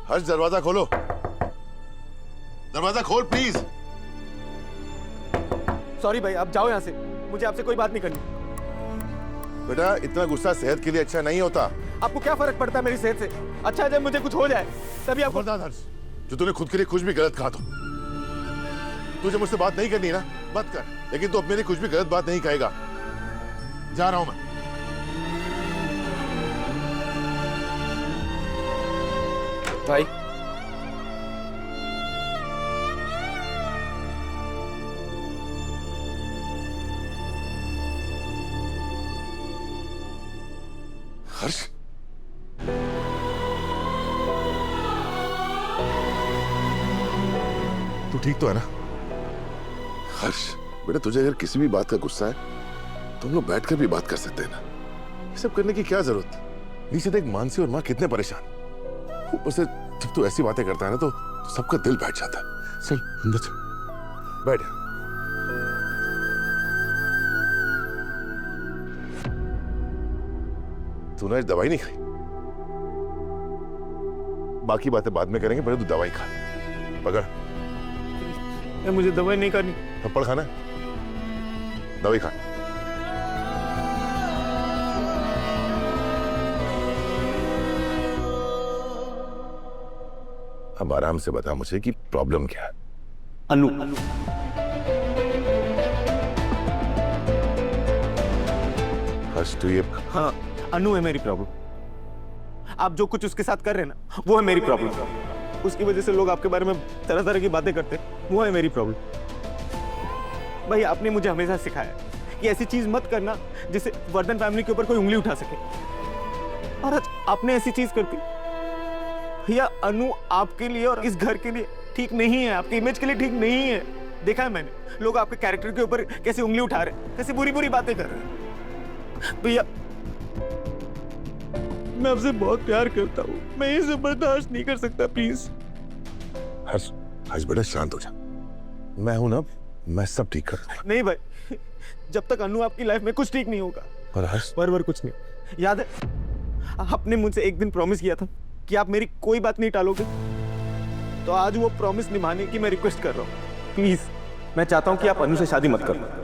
हर्ष दरवाजा खोलो, दरवाजा खोल प्लीज। सॉरी भाई, आप जाओ यहाँ से, मुझे आपसे कोई बात नहीं करनी। बेटा इतना गुस्सा सेहत के लिए अच्छा नहीं होता। आपको क्या फर्क पड़ता है मेरी सेहत से? अच्छा है जब मुझे कुछ हो जाए तभी आपको। खबरदार हर्ष, जो तूने खुद के लिए कुछ भी गलत कहा तो तुझे मुझसे बात नहीं करनी ना, मत कर, लेकिन तू अब मेरी कुछ भी गलत बात नहीं कहेगा। जा रहा हूं मैं। भाई हर्ष, तू ठीक तो है ना? हर्ष बेटा, तुझे अगर किसी भी बात का गुस्सा है तो हम लोग बैठकर भी बात कर सकते हैं ना। ये सब करने की क्या जरूरत थी? नीचे देख, मानसी और माँ कितने परेशान। ऊपर से जब तू ऐसी बातें करता है ना तो सबका दिल बैठ जाता है। चल अंदर चल, बैठ। तूने आज दवाई नहीं खाई? बाकी बातें बाद में करेंगे, पहले तू दवाई खा। पकड़। मुझे दवाई नहीं करनी। थप्पड़ खाना है? दवाई खा। अब आराम से बता मुझे कि प्रॉब्लम क्या है। अनु, हर्ष तू ये हाँ अनु है मेरी प्रॉब्लम। आप जो कुछ उसके साथ कर रहे हैं ना, वो है मेरी प्रॉब्लम। उसकी वजह से लोग आपके बारे में तरह तरह की बातें करते हैं, वो है मेरी प्रॉब्लम। भाई आपने मुझे हमेशा सिखाया कि ऐसी चीज मत करना जिससे वर्धन फैमिली के ऊपर कोई उंगली उठा सके, और आज आपने ऐसी चीज कर दी। भैया अनु आपके लिए और इस घर के लिए ठीक नहीं है, आपकी इमेज के लिए ठीक नहीं है। देखा है मैंने, लोग आपके कैरेक्टर के ऊपर कैसे उंगली उठा रहे हैं, कैसे बुरी बुरी बातें कर रहे हैं। भैया मैं आपसे बहुत प्यार करता हूँ, मैं ये सब बर्दाश्त नहीं कर सकता, प्लीज। हर्ष, हर्ष बेटा शांत हो जा। मैं हूं ना, मैं सब ठीक कर दूंगा। नहीं भाई, जब तक अनु आपकी लाइफ में कुछ ठीक नहीं होगा। और हर्ष, वर कुछ नहीं। याद है आपने मुझसे एक दिन प्रॉमिस किया था कि आप मेरी कोई बात नहीं टालोगे, तो आज वो प्रॉमिस निभाने की मैं रिक्वेस्ट कर रहा हूँ। प्लीज मैं चाहता हूँ कि आप अनु से शादी मत करो।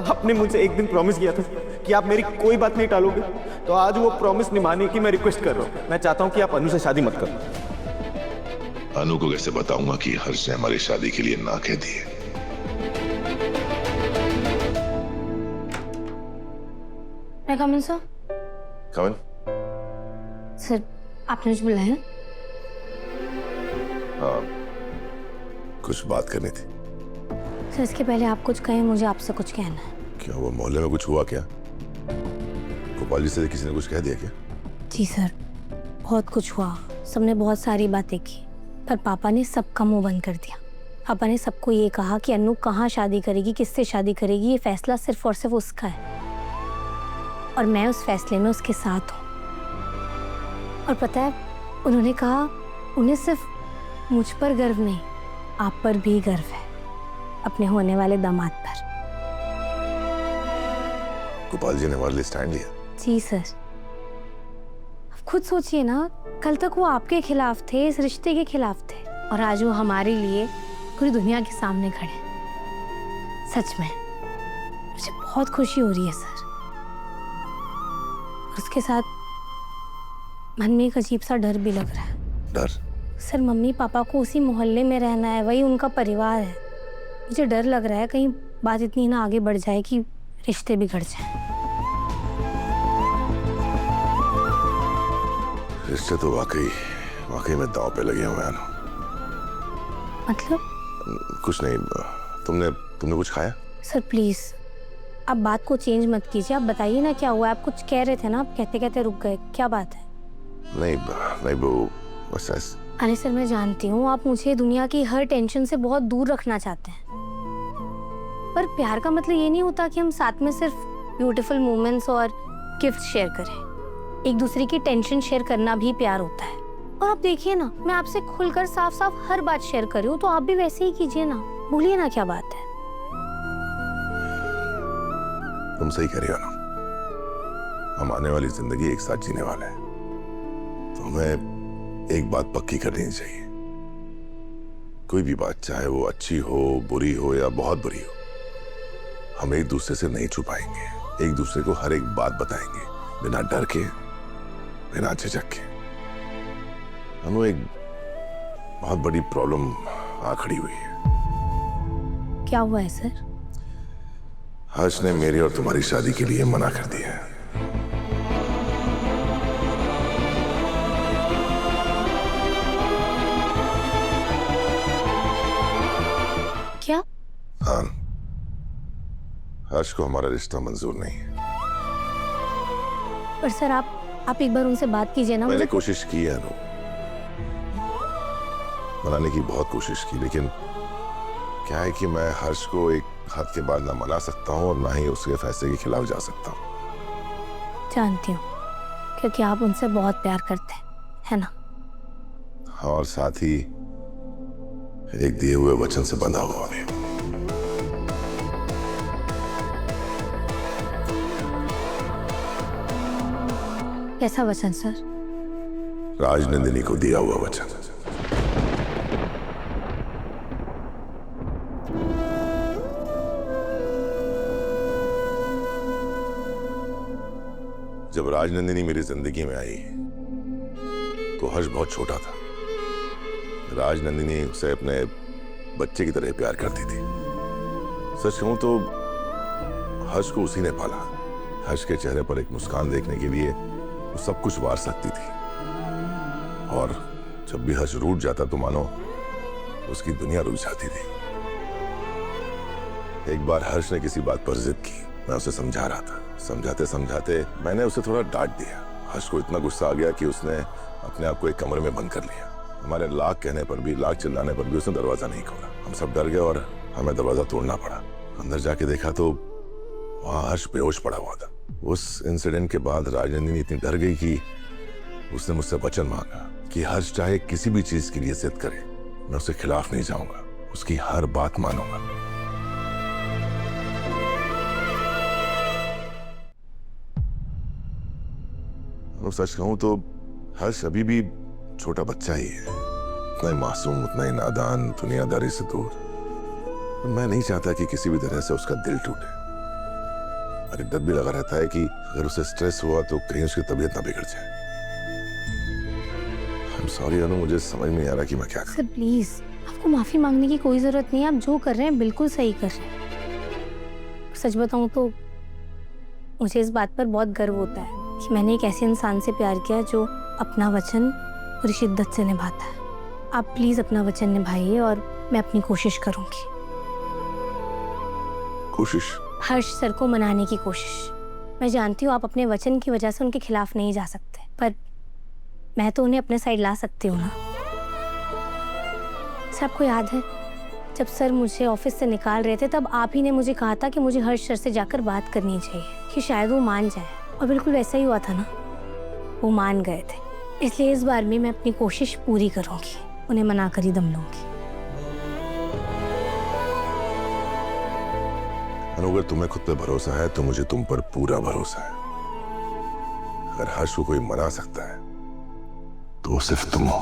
आपने मुझसे एक दिन प्रॉमिस किया था कि आप मेरी कोई बात नहीं टालोगे, तो आज वो प्रॉमिस निभाने की मैं रिक्वेस्ट कर रहा हूँ। मैं चाहता हूँ कि आप अनु से शादी मत करो। अनु को कैसे बताऊंगा कि हर्ष ने हमारी शादी के लिए ना कह दी है? मैं कम इन सर? कमन? सर आपने मुझे बुलाया? हाँ, कुछ बात करनी थी। सर इसके पहले आप कुछ कहें, मुझे आपसे कुछ कहना है। क्या वो मोहल्ले में कुछ हुआ क्या? गोपाल जी से किसी ने कुछ कह दिया क्या? जी सर, बहुत कुछ हुआ, सबने बहुत सारी बातें की, पर पापा ने सबका मुंह बंद कर दिया। पापा ने सबको ये कहा कि अनु कहाँ शादी करेगी, किससे शादी करेगी, ये फैसला सिर्फ और सिर्फ उसका है, और मैं उस फैसले में उसके साथ हूँ। और पता है उन्होंने कहा उन्हें सिर्फ मुझ पर गर्व नहीं, आप पर भी गर्व है, अपने होने वाले दामाद पर। गोपाल जी ने हमारे लिए स्टैंड लिया। जी सर, अब खुद सोचिए ना, कल तक वो आपके खिलाफ थे, इस रिश्ते के खिलाफ थे, और आज वो हमारे लिए पूरी दुनिया के सामने खड़े। सच में मुझे बहुत खुशी हो रही है सर। उसके साथ मन में एक अजीब सा डर भी लग रहा है। डर? सर मम्मी पापा को उसी मोहल्ले में रहना है, वही उनका परिवार है। मुझे डर लग रहा है कहीं बात इतनी ना आगे बढ़ जाए कि रिश्ते बिगड़ जाएं। रिश्ते तो वाकई में दांव पे लगे हुए हैं। मतलब? कुछ नहीं, तुमने कुछ खाया? सर प्लीज आप बात को चेंज मत कीजिए, आप बताइए ना क्या हुआ। आप कुछ कह रहे थे ना, आप कहते कहते रुक गए, क्या बात है? नहीं वो बस। अरे सर मैं जानती हूँ आप मुझे दुनिया की हर टेंशन से बहुत दूर रखना चाहते हैं, पर प्यार का मतलब ये नहीं होता कि हम साथ में सिर्फ ब्यूटीफुल मोमेंट्स और गिफ्ट शेयर करें। एक दूसरे की टेंशन शेयर करना भी प्यार होता है। और आप देखिए ना, मैं आपसे खुलकर साफ साफ हर बात शेयर कर रही हूँ, तो आप भी वैसे ही कीजिए ना, भूलिए ना क्या बात है। तुम सही कह रही हो ना, हम आने वाली जिंदगी एक साथ जीने वाले हैं, तो हमें एक बात पक्की कर देनी चाहिए। कोई भी बात, चाहे वो अच्छी हो, बुरी हो या बहुत बुरी हो, हम एक दूसरे से नहीं छुपाएंगे, एक दूसरे को हर एक बात बताएंगे, बिना डर के, बिना झिझक के। हमें एक बहुत बड़ी प्रॉब्लम आ खड़ी हुई है। क्या हुआ है सर? हर्ष ने मेरी और तुम्हारी शादी के लिए मना कर दिया है। क्या? हाँ, हर्ष को हमारा रिश्ता मंजूर नहीं है। पर सर आप एक बार उनसे बात कीजिए ना। मैंने कोशिश की है अनु, मनाने की बहुत कोशिश की, लेकिन क्या है कि मैं हर्ष को एक हद के बाद ना मना सकता हूँ और ना ही उसके फैसले के खिलाफ जा सकता हूँ। जानती हूँ, क्योंकि आप उनसे बहुत प्यार करते हैं, है ना? और साथ ही एक दिए हुए वचन से बंधा हुआ भी। कैसा वचन सर? राजनंदिनी को दिया हुआ वचन। जब राजनंदिनी मेरी जिंदगी में आई तो हर्ष बहुत छोटा था। राजनंदिनी उसे अपने बच्चे की तरह प्यार करती थी। सच कहूं तो हर्ष को उसी ने पाला। हर्ष के चेहरे पर एक मुस्कान देखने के लिए वो सब कुछ वार सकती थी, और जब भी हर्ष रूठ जाता तो मानो उसकी दुनिया रुक जाती थी। एक बार हर्ष ने किसी बात पर जिद की, मैं उसे समझा रहा था। समझाते समझाते मैंने उसे थोड़ा डांट दिया। हर्ष को इतना गुस्सा आ गया कि उसने अपने आप को एक कमरे में बंद कर लिया। हमारे लाख कहने पर भी, लाख चिल्लाने पर भी उसने दरवाजा नहीं खोला। हम सब डर गए और हमें दरवाजा तोड़ना पड़ा। अंदर जाके देखा तो वहां हर्ष बेहोश पड़ा हुआ था। उस इंसिडेंट के बाद राजनंदिनी इतनी डर गई कि उसने मुझसे वचन मांगा कि हर्ष चाहे किसी भी चीज के लिए जिद करे, मैं उसके खिलाफ नहीं जाऊंगा, उसकी हर बात मानूंगा। सच कहूं तो हर्ष अभी भी छोटा बच्चा ही है, उतना ही मासूम, उतना ही नादान, दुनियादारी से दूर। मैं नहीं चाहता कि किसी भी तरह से उसका दिल टूटे। अरे डर भी लगा रहता है कि अगर उसे स्ट्रेस हुआ तो कहीं उसकी तबीयत ना बिगड़ जाए। I'm sorry अनु, मुझे समझ में नहीं आ रहा कि मैं क्या करूं। सर प्लीज, आपको माफी मांगने की कोई जरूरत नहीं है। आप जो कर रहे हैं बिल्कुल सही कर रहे हैं। सच बताऊं तो मुझे इस बात पर बहुत गर्व होता है कि मैंने एक ऐसे इंसान से प्यार किया जो अपना वचन पूरी शिद्दत से निभाता है। आप प्लीज अपना वचन निभाइए और मैं अपनी कोशिश करूंगी। कोशिश? हर्ष सर को मनाने की कोशिश। मैं जानती हूँ आप अपने वचन की वजह से उनके खिलाफ नहीं जा सकते, पर मैं तो उन्हें अपने साइड ला सकती हूँ ना। सर आपको याद है जब सर मुझे ऑफिस से निकाल रहे थे, तब आप ही ने मुझे कहा था कि मुझे हर्ष सर से जाकर बात करनी चाहिए कि शायद वो मान जाए, और बिल्कुल वैसा ही हुआ था ना, वो मान गए थे। इसलिए इस बार भी मैं अपनी कोशिश पूरी करूंगी, उन्हें मना कर ही दम लूंगी। अगर तुम्हें खुद पे भरोसा है तो मुझे तुम पर पूरा भरोसा है। अगर हर्ष को कोई मना सकता है तो वो सिर्फ तुम हो।